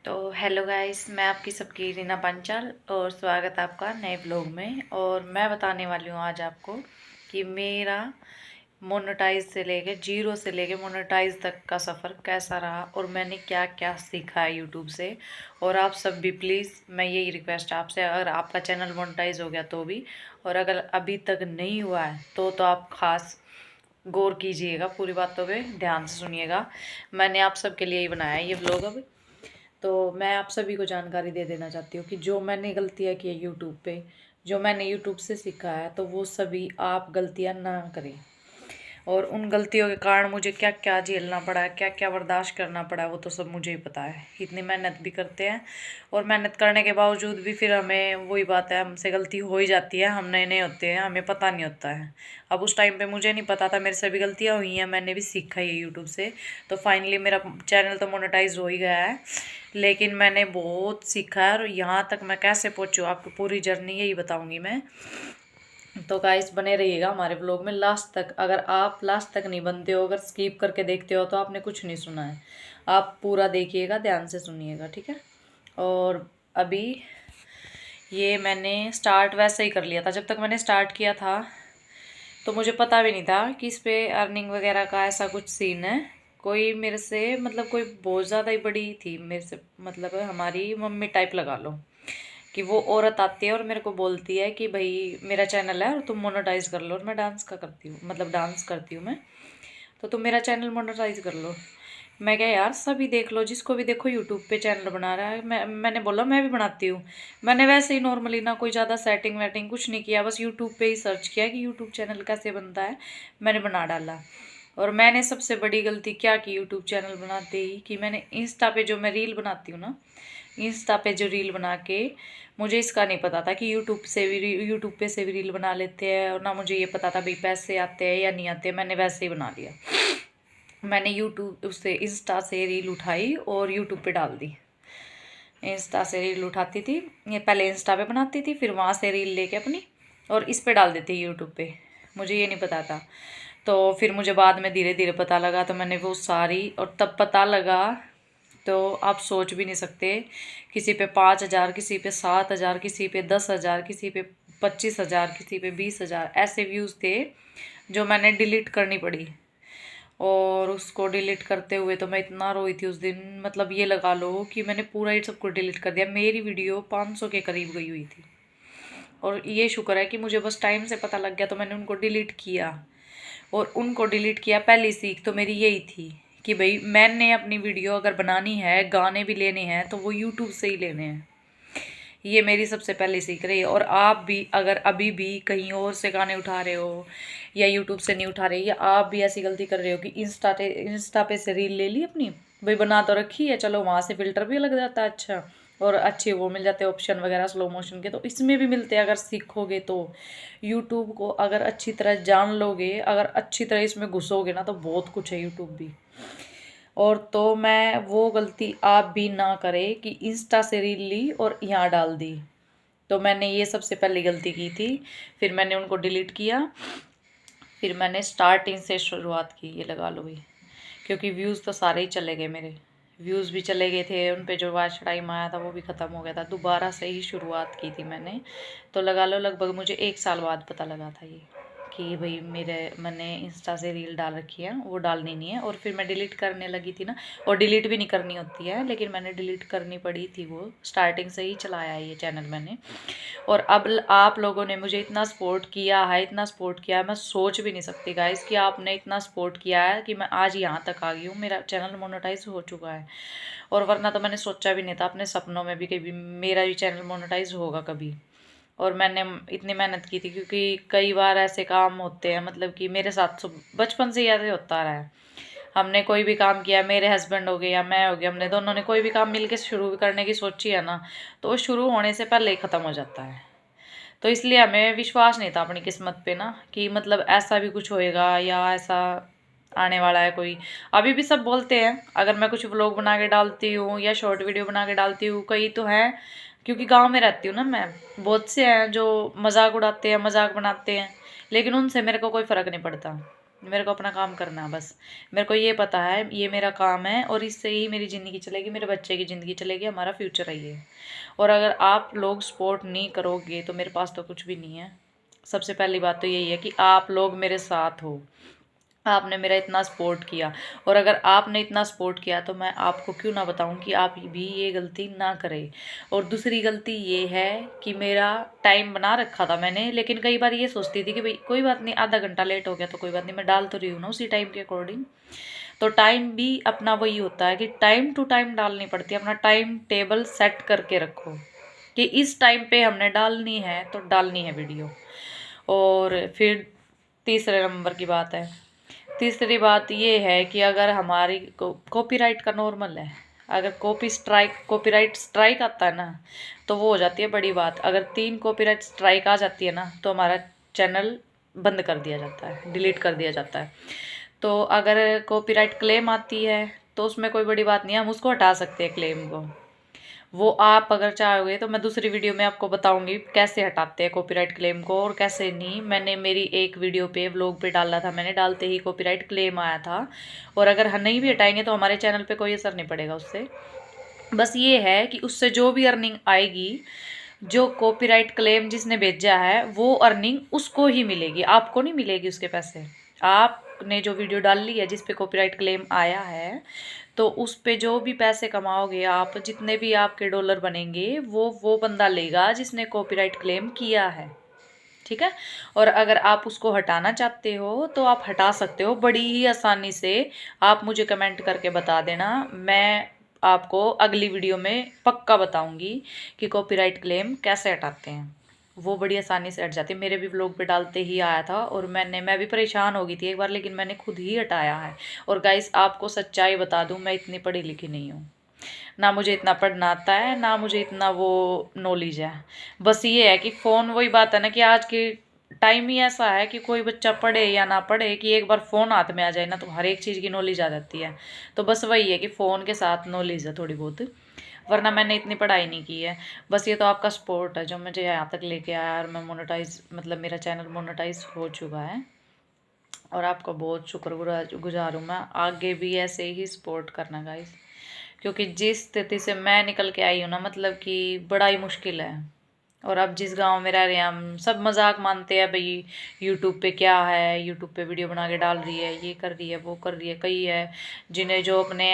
तो hello guys, मैं आपकी सबकी रीना पंचाल और स्वागत है आपका नए ब्लॉग में। और मैं बताने वाली हूँ आज आपको कि मेरा मोनेटाइज से लेके जीरो से लेके मोनेटाइज तक का सफ़र कैसा रहा और मैंने क्या क्या सीखा है यूट्यूब से। और आप सब भी प्लीज़, मैं यही रिक्वेस्ट है आपसे, अगर आपका चैनल मोनेटाइज हो गया तो भी, और अगर अभी तक नहीं हुआ है तो आप खास गौर कीजिएगा, पूरी बातों पे ध्यान से सुनिएगा। मैंने आप सबके लिए ही बनाया है ये ब्लॉग। अब तो मैं आप सभी को जानकारी दे देना चाहती हूँ कि जो मैंने गलतियाँ की है यूट्यूब पे, जो मैंने यूट्यूब से सीखा है, तो वो सभी आप गलतियाँ ना करें। और उन गलतियों के कारण मुझे क्या क्या झेलना पड़ा है, क्या क्या बर्दाश्त करना पड़ा है, वो तो सब मुझे ही पता है। इतनी मेहनत भी करते हैं और मेहनत करने के बावजूद भी फिर हमें वही बात है, हमसे गलती हो ही जाती है। हम नए नए होते हैं, हमें पता नहीं होता है। अब उस टाइम पे मुझे नहीं पता था, मेरे से भी गलतियाँ हुई हैं, मैंने भी सीखा है यूट्यूब से। तो फाइनली मेरा चैनल तो मोनेटाइज हो ही गया है, लेकिन मैंने बहुत सीखा है और यहाँ तक मैं कैसे पहुँचूँ, आपको पूरी जर्नी यही बताऊँगी मैं। तो गाइस बने रहिएगा हमारे ब्लॉग में लास्ट तक। अगर आप लास्ट तक नहीं बनते हो, अगर स्किप करके देखते हो, तो आपने कुछ नहीं सुना है। आप पूरा देखिएगा, ध्यान से सुनिएगा, ठीक है। और अभी ये मैंने स्टार्ट वैसे ही कर लिया था। जब तक मैंने स्टार्ट किया था तो मुझे पता भी नहीं था कि इस पे अर्निंग वगैरह का ऐसा कुछ सीन है। कोई मेरे से मतलब कोई बहुत ज़्यादा ही बड़ी थी मेरे से, मतलब हमारी मम्मी टाइप लगा लो, कि वो औरत आती है और मेरे को बोलती है कि भाई मेरा चैनल है और तुम मोनेटाइज कर लो, और मैं डांस का करती हूँ, मतलब डांस करती हूँ मैं, तो तुम मेरा चैनल मोनेटाइज कर लो। मैं क्या यार, सभी देख लो, जिसको भी देखो यूट्यूब पे चैनल बना रहा है। मैंने बोला मैं भी बनाती हूँ। मैंने वैसे ही नॉर्मली ना कोई ज़्यादा सेटिंग वेटिंग कुछ नहीं किया, बस यूट्यूब पे ही सर्च किया कि यूट्यूब चैनल कैसे बनता है, मैंने बना डाला। और मैंने सबसे बड़ी गलती क्या की यूट्यूब चैनल बनाते ही, कि मैंने इंस्टा पे जो मैं रील बनाती हूँ ना, इंस्टा पे जो रील बना के, मुझे इसका नहीं पता था कि यूट्यूब पे से भी रील बना लेते हैं, और ना मुझे ये पता था भाई पैसे आते हैं या नहीं आते। मैंने वैसे ही बना लिया। मैंने यूट्यूब उससे इंस्टा से रील उठाई और यूट्यूब पे डाल दी। इंस्टा से रील उठाती थी, ये पहले इंस्टा पे बनाती थी, फिर वहाँ से रील लेके अपनी और इस पे डाल देती यूट्यूब पे। मुझे ये नहीं पता था। तो फिर मुझे बाद में धीरे धीरे पता लगा, तो मैंने वो सारी, और तब पता लगा तो आप सोच भी नहीं सकते, किसी पे 5,000, किसी पे 7,000, किसी पे 10,000, किसी पे 25,000, किसी पे 20,000 ऐसे व्यूज़ थे, जो मैंने डिलीट करनी पड़ी। और उसको डिलीट करते हुए तो मैं इतना रोई थी उस दिन, मतलब ये लगा लो कि मैंने पूरा ही सब कुछ डिलीट कर दिया। मेरी वीडियो 500 के करीब गई हुई थी, और ये शुक्र है कि मुझे बस टाइम से पता लग गया, तो मैंने उनको डिलीट किया। और उनको डिलीट किया, पहली सीख तो मेरी यही थी कि भाई मैंने अपनी वीडियो अगर बनानी है, गाने भी लेने हैं, तो वो यूट्यूब से ही लेने हैं। ये मेरी सबसे पहली सीख रही है। और आप भी अगर अभी भी कहीं और से गाने उठा रहे हो या यूट्यूब से नहीं उठा रहे, या आप भी ऐसी गलती कर रहे हो कि इंस्टा पे से रील ले ली अपनी, भाई बना तो रखी है, चलो वहाँ से फिल्टर भी लग जाता है अच्छा, और अच्छे वो मिल जाते हैं ऑप्शन वगैरह स्लो मोशन के, तो इसमें भी मिलते हैं अगर सीखोगे तो। यूट्यूब को अगर अच्छी तरह जान लोगे, अगर अच्छी तरह इसमें घुसोगे ना, तो बहुत कुछ है यूट्यूब भी। और तो मैं वो गलती आप भी ना करें कि इंस्टा से रील ली और यहाँ डाल दी। तो मैंने ये सबसे पहली गलती की थी। फिर मैंने उनको डिलीट किया, फिर मैंने स्टार्टिंग से शुरुआत की, ये लगा लो भाई, क्योंकि व्यूज़ तो सारे ही चले गए मेरे। व्यूज़ भी चले गए थे, उन पे जो वॉच टाइम आया था वो भी ख़त्म हो गया था। दोबारा से ही शुरुआत की थी मैंने। तो लगा लो लगभग मुझे 1 साल बाद पता लगा था ये, कि भाई मैंने इंस्टा से रील डाल रखी है, वो डालनी नहीं है। और फिर मैं डिलीट करने लगी थी ना, और डिलीट भी नहीं करनी होती है, लेकिन मैंने डिलीट करनी पड़ी थी। वो स्टार्टिंग से ही चलाया है ये चैनल मैंने। और अब आप लोगों ने मुझे इतना सपोर्ट किया है, इतना सपोर्ट किया है, मैं सोच भी नहीं सकती गाइस कि आपने इतना सपोर्ट किया है कि मैं आज यहाँ तक आ गई हूँ, मेरा चैनल मोनेटाइज हो चुका है। और वरना तो मैंने सोचा भी नहीं था अपने सपनों में भी कभी मेरा भी चैनल मोनेटाइज होगा कभी। और मैंने इतनी मेहनत की थी, क्योंकि कई बार ऐसे काम होते हैं, मतलब कि मेरे साथ तो बचपन से ही ऐसे होता रहा है। हमने कोई भी काम किया, मेरे हस्बैंड हो गए या मैं हो गया, हमने दोनों ने कोई भी काम मिलके शुरू करने की सोची है ना, तो वो शुरू होने से पहले ही ख़त्म हो जाता है। तो इसलिए हमें विश्वास नहीं था अपनी किस्मत पे ना, कि मतलब ऐसा भी कुछ होएगा या ऐसा आने वाला है कोई। अभी भी सब बोलते हैं, अगर मैं कुछ व्लॉग बना के डालती हूँ या शॉर्ट वीडियो बना के डालती हूँ, कई तो हैं, क्योंकि गांव में रहती हूँ ना मैं, बहुत से हैं जो मजाक उड़ाते हैं, मजाक बनाते हैं, लेकिन उनसे मेरे को कोई फ़र्क नहीं पड़ता। मेरे को अपना काम करना है बस। मेरे को ये पता है ये मेरा काम है और इससे ही मेरी ज़िंदगी चलेगी, मेरे बच्चे की ज़िंदगी चलेगी, हमारा फ्यूचर है ये। और अगर आप लोग सपोर्ट नहीं करोगे तो मेरे पास तो कुछ भी नहीं है। सबसे पहली बात तो यही है कि आप लोग मेरे साथ हो, आपने मेरा इतना सपोर्ट किया, और अगर आपने इतना सपोर्ट किया तो मैं आपको क्यों ना बताऊं कि आप भी ये गलती ना करें। और दूसरी गलती ये है कि मेरा टाइम बना रखा था मैंने, लेकिन कई बार ये सोचती थी कि भाई कोई बात नहीं, आधा घंटा लेट हो गया तो कोई बात नहीं, मैं डाल तो रही हूँ ना उसी टाइम के अकॉर्डिंग। तो टाइम भी अपना वही होता है कि टाइम टू टाइम डालनी पड़ती है, अपना टाइम टेबल सेट करके रखो कि इस टाइम पे हमने डालनी है तो डालनी है वीडियो। और फिर तीसरे नंबर की बात है, तीसरी बात ये है कि अगर हमारी कॉपीराइट का नॉर्मल है, अगर कॉपीराइट स्ट्राइक आता है ना तो वो हो जाती है बड़ी बात। अगर 3 कॉपीराइट स्ट्राइक आ जाती है ना तो हमारा चैनल बंद कर दिया जाता है, डिलीट कर दिया जाता है। तो अगर कॉपीराइट क्लेम आती है तो उसमें कोई बड़ी बात नहीं है, हम उसको हटा सकते हैं क्लेम को। वो आप अगर चाहोगे तो मैं दूसरी वीडियो में आपको बताऊंगी कैसे हटाते हैं कॉपीराइट क्लेम को और कैसे नहीं। मैंने मेरी एक वीडियो पे व्लॉग पे डाला था, मैंने डालते ही कॉपीराइट क्लेम आया था। और अगर हम नहीं भी हटाएंगे तो हमारे चैनल पे कोई असर नहीं पड़ेगा उससे। बस ये है कि उससे जो भी अर्निंग आएगी, जो कॉपीराइट क्लेम जिसने भेजा है वो अर्निंग उसको ही मिलेगी, आपको नहीं मिलेगी उसके पैसे। आपने जो वीडियो डाल ली है जिस पे कॉपीराइट क्लेम आया है तो उस पे जो भी पैसे कमाओगे आप, जितने भी आपके डॉलर बनेंगे वो बंदा लेगा जिसने कॉपीराइट क्लेम किया है, ठीक है। और अगर आप उसको हटाना चाहते हो तो आप हटा सकते हो बड़ी ही आसानी से। आप मुझे कमेंट करके बता देना, मैं आपको अगली वीडियो में पक्का बताऊंगी कि कॉपीराइट क्लेम कैसे हटाते हैं। वो बड़ी आसानी से हट जाती है, मेरे भी व्लॉग पे डालते ही आया था और मैं भी परेशान हो गई थी एक बार, लेकिन मैंने खुद ही हटाया है। और गाइस आपको सच्चाई बता दूं, मैं इतनी पढ़ी लिखी नहीं हूँ, ना मुझे इतना पढ़ना आता है, ना मुझे इतना वो नॉलेज है। बस ये है कि फ़ोन, वही बात है ना कि आज के टाइम ही ऐसा है कि कोई बच्चा पढ़े या ना पढ़े कि एक बार फ़ोन हाथ में आ जाए ना तो हर एक चीज़ की नॉलेज आ जाती है। तो बस वही है कि फ़ोन के साथ नॉलेज है थोड़ी बहुत, वरना मैंने इतनी पढ़ाई नहीं की है। बस ये तो आपका सपोर्ट है जो मुझे यहाँ तक लेके आया, और मैं मोनेटाइज, मतलब मेरा चैनल मोनेटाइज हो चुका है। और आपका बहुत शुक्रगुजार हूँ मैं, आगे भी ऐसे ही सपोर्ट करना गाइस, क्योंकि जिस स्थिति से मैं निकल के आई हूँ ना, मतलब कि बड़ा ही मुश्किल है। और अब जिस गांव में रह रहे हैं हम सब मजाक मानते हैं, भाई यूट्यूब पे क्या है, यूट्यूब पे वीडियो बना के डाल रही है, ये कर रही है, वो कर रही है। कई है जिन्हें जो अपने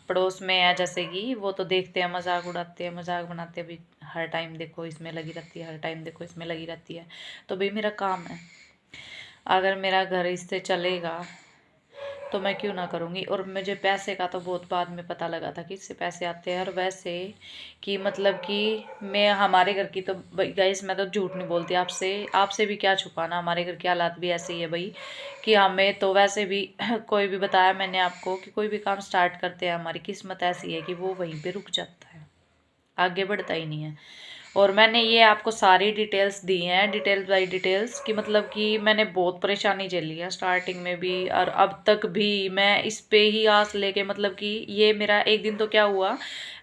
पड़ोस में है जैसे कि वो तो देखते हैं, मजाक उड़ाते हैं, मजाक बनाते हैं, भाई हर टाइम देखो इसमें लगी रहती है, हर टाइम देखो इसमें लगी रहती है। तो भाई मेरा काम है, अगर मेरा घर इससे चलेगा तो मैं क्यों ना करूँगी। और मुझे पैसे का तो बहुत बाद में पता लगा था कि इससे पैसे आते हैं। और वैसे कि मतलब कि मैं हमारे घर की तो गाइस, मैं तो झूठ नहीं बोलती आपसे, आपसे भी क्या छुपाना, हमारे घर के हालात भी ऐसे ही है भाई कि हमें तो वैसे भी कोई भी बताया मैंने आपको कि कोई भी काम स्टार्ट करते हैं हमारी किस्मत ऐसी है कि वो वहीं पर रुक जाता है, आगे बढ़ता ही नहीं है। और मैंने ये आपको सारी डिटेल्स दी हैं, डिटेल्स बाई डिटेल्स, कि मतलब कि मैंने बहुत परेशानी झेली है स्टार्टिंग में भी और अब तक भी। मैं इस पे ही आस लेके, मतलब कि ये मेरा एक दिन तो क्या हुआ,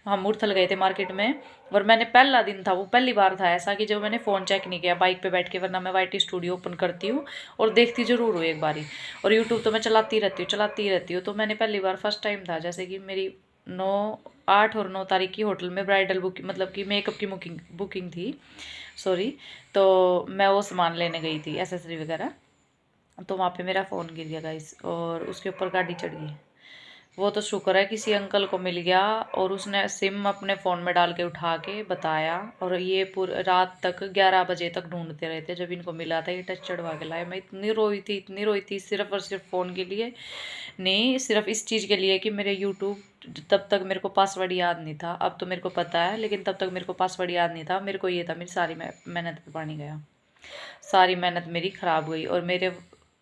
हम मुरथल गए थे मार्केट में, और मैंने पहला दिन था, वो पहली बार था ऐसा कि जब मैंने फ़ोन चेक नहीं किया बाइक पे बैठ के, वरना मैं YT स्टूडियो ओपन करती हूँ और देखती ज़रूर हूँ एक बारी। और यूट्यूब तो मैं चलाती रहती हूँ। तो मैंने पहली बार फर्स्ट टाइम था, जैसे कि मेरी 8 और 9 तारीख की होटल में ब्राइडल बुकिंग, मतलब कि मेकअप की बुकिंग थी, सॉरी। तो मैं वो सामान लेने गई थी, एसेसरी वगैरह। तो वहाँ पे मेरा फ़ोन गिर गया गाइस और उसके ऊपर गाड़ी चढ़ गई। वो तो शुक्र है किसी अंकल को मिल गया और उसने सिम अपने फ़ोन में डाल के उठा के बताया। और ये पूरी रात तक 11 बजे तक ढूंढते रहे थे, जब इनको मिला था ये टच चढ़वा के लाए। मैं इतनी रोई थी सिर्फ और सिर्फ फ़ोन के लिए नहीं, सिर्फ इस चीज़ के लिए कि मेरे यूट्यूब, तब तक मेरे को पासवर्ड याद नहीं था, अब तो मेरे को पता है, लेकिन तब तक मेरे को पासवर्ड याद नहीं था। मेरे को ये था मेरी सारी मेहनत पे पानी गया, सारी मेहनत मेरी ख़राब गई। और मेरे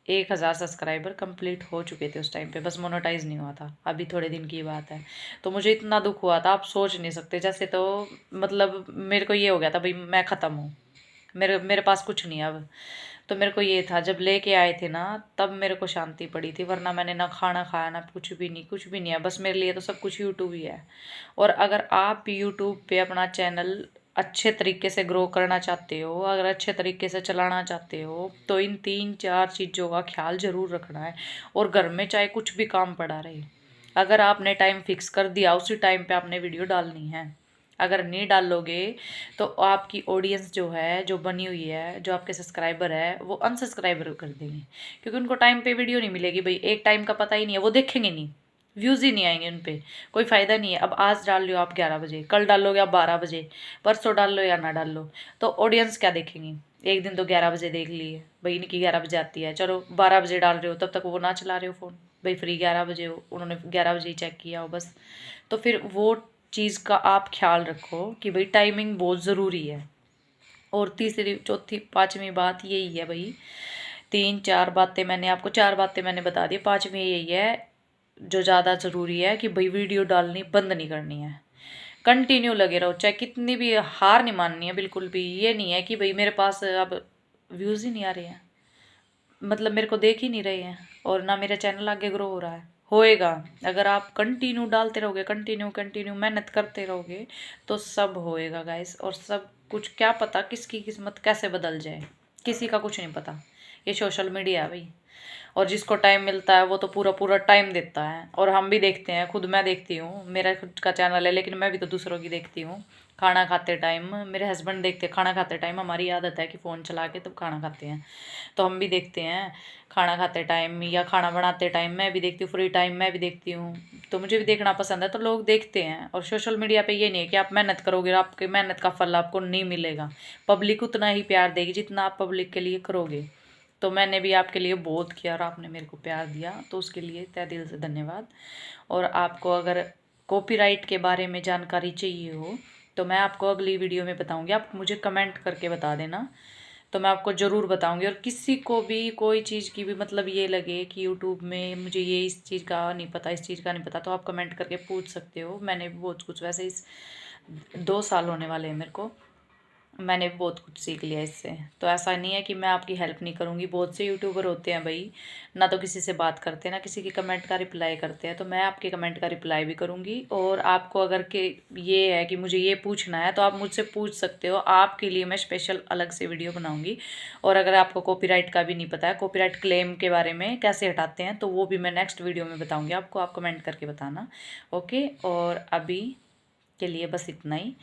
1000 सब्सक्राइबर कंप्लीट हो चुके थे उस टाइम पे, बस मोनेटाइज नहीं हुआ था, अभी थोड़े दिन की बात है। तो मुझे इतना दुख हुआ था आप सोच नहीं सकते। जैसे तो मतलब मेरे को ये हो गया था भाई मैं ख़त्म हूँ, मेरे मेरे पास कुछ नहीं है अब। तो मेरे को ये था, जब लेके आए थे ना तब मेरे को शांति पड़ी थी, वरना मैंने ना खाना खाया ना कुछ भी नहीं, कुछ भी नहीं है। बस मेरे लिए तो सब कुछ यूट्यूब ही है। और अगर आप भी यूट्यूब पे अपना चैनल अच्छे तरीके से ग्रो करना चाहते हो, अगर अच्छे तरीके से चलाना चाहते हो, तो इन 3-4 चीज़ों का ख्याल ज़रूर रखना है। और घर में चाहे कुछ भी काम पड़ा रहे, अगर आपने टाइम फिक्स कर दिया उसी टाइम पे आपने वीडियो डालनी है। अगर नहीं डालोगे तो आपकी ऑडियंस जो है, जो बनी हुई है, जो आपके सब्सक्राइबर है, वो अनसब्सक्राइबर कर देंगे, क्योंकि उनको टाइम पे वीडियो नहीं मिलेगी। भाई एक टाइम का पता ही नहीं है, वो देखेंगे नहीं, व्यूज़ ही नहीं आएंगे उन पर, कोई फ़ायदा नहीं है। अब आज डाल लो आप 11 बजे, कल डालोगे आप 12 बजे, परसों डाल लो या ना डाल लो, तो ऑडियंस क्या देखेंगी? एक दिन तो 11 बजे देख लिए, भाई इनकी 11 बजे आती है, चलो 12 बजे डाल रहे हो, तब तक वो ना चला रहे हो फ़ोन, भाई फ्री 11 बजे हो, उन्होंने 11 बजे ही चेक किया हो बस। तो फिर वो चीज़ का आप ख्याल रखो कि भाई टाइमिंग बहुत ज़रूरी है। और तीसरी, चौथी, पाँचवीं बात यही है भाई, 3-4 बातें मैंने आपको, 4 बातें मैंने बता दी, पाँचवीं यही है जो ज़्यादा ज़रूरी है कि भाई वीडियो डालनी बंद नहीं करनी है, कंटिन्यू लगे रहो, चाहे कितनी भी, हार नहीं माननी है बिल्कुल भी। ये नहीं है कि भाई मेरे पास अब व्यूज़ ही नहीं आ रहे हैं, मतलब मेरे को देख ही नहीं रहे हैं, और ना मेरा चैनल आगे ग्रो हो रहा है। होएगा, अगर आप कंटिन्यू डालते रहोगे, कंटिन्यू कंटिन्यू मेहनत करते रहोगे, तो सब होएगा गाइस। और सब कुछ, क्या पता किसकी किस्मत कैसे बदल जाए, किसी का कुछ नहीं पता। ये सोशल मीडिया है भाई, और जिसको टाइम मिलता है वो तो पूरा पूरा टाइम देता है। और हम भी देखते हैं, खुद मैं देखती हूँ, मेरा खुद का चैनल है, लेकिन मैं भी तो दूसरों की देखती हूँ। खाना खाते टाइम मेरे हस्बैंड देखते हैं, खाना खाते टाइम हमारी आदत है कि फ़ोन चला के तब खाना खाते हैं, तो हम भी देखते हैं खाना खाते टाइम, या खाना बनाते टाइम मैं भी देखती हूँ, फ्री टाइम मैं भी देखती हूँ, तो मुझे भी देखना पसंद है, तो लोग देखते हैं। और सोशल मीडिया पे ये नहीं है कि आप मेहनत करोगे और आपकी मेहनत का फल आपको नहीं मिलेगा, पब्लिक उतना ही प्यार देगी जितना आप पब्लिक के लिए करोगे। तो मैंने भी आपके लिए बहुत किया और आपने मेरे को प्यार दिया, तो उसके लिए तहे दिल से धन्यवाद। और आपको अगर कॉपीराइट के बारे में जानकारी चाहिए हो तो मैं आपको अगली वीडियो में बताऊंगी, आप मुझे कमेंट करके बता देना, तो मैं आपको ज़रूर बताऊंगी। और किसी को भी कोई चीज़ की भी मतलब ये लगे कि यूट्यूब में मुझे ये इस चीज़ का नहीं पता, इस चीज़ का नहीं पता, तो आप कमेंट करके पूछ सकते हो। मैंने भी बहुत कुछ, वैसे इस 2 साल होने वाले हैं मेरे को, मैंने भी बहुत कुछ सीख लिया इससे। तो ऐसा नहीं है कि मैं आपकी हेल्प नहीं करूँगी, बहुत से यूट्यूबर होते हैं भाई, ना तो किसी से बात करते हैं, ना किसी की कमेंट का रिप्लाई करते हैं, तो मैं आपके कमेंट का रिप्लाई भी करूँगी। और आपको अगर के ये है कि मुझे ये पूछना है तो आप मुझसे पूछ सकते हो, आपके लिए मैं स्पेशल अलग से वीडियो बनाऊँगी। और अगर आपको कॉपीराइट का भी नहीं पता है, कॉपीराइट क्लेम के बारे में कैसे हटाते हैं, तो वो भी मैं नेक्स्ट वीडियो में बताऊँगी आपको, आप कमेंट करके बताना। ओके, और अभी के लिए बस इतना ही।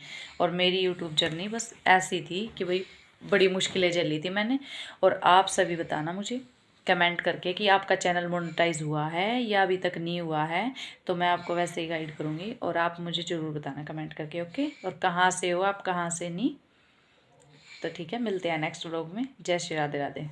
और मेरी यूट्यूब जर्नी बस ऐसी थी कि भाई बड़ी मुश्किलें झेली थी मैंने। और आप सभी बताना मुझे कमेंट करके कि आपका चैनल मोनेटाइज हुआ है या अभी तक नहीं हुआ है, तो मैं आपको वैसे ही गाइड करूँगी। और आप मुझे ज़रूर बताना कमेंट करके, ओके। और कहाँ से हो आप, कहाँ से नहीं, तो ठीक है, मिलते हैं नेक्स्ट व्लॉग में। जय श्री राधे राधे।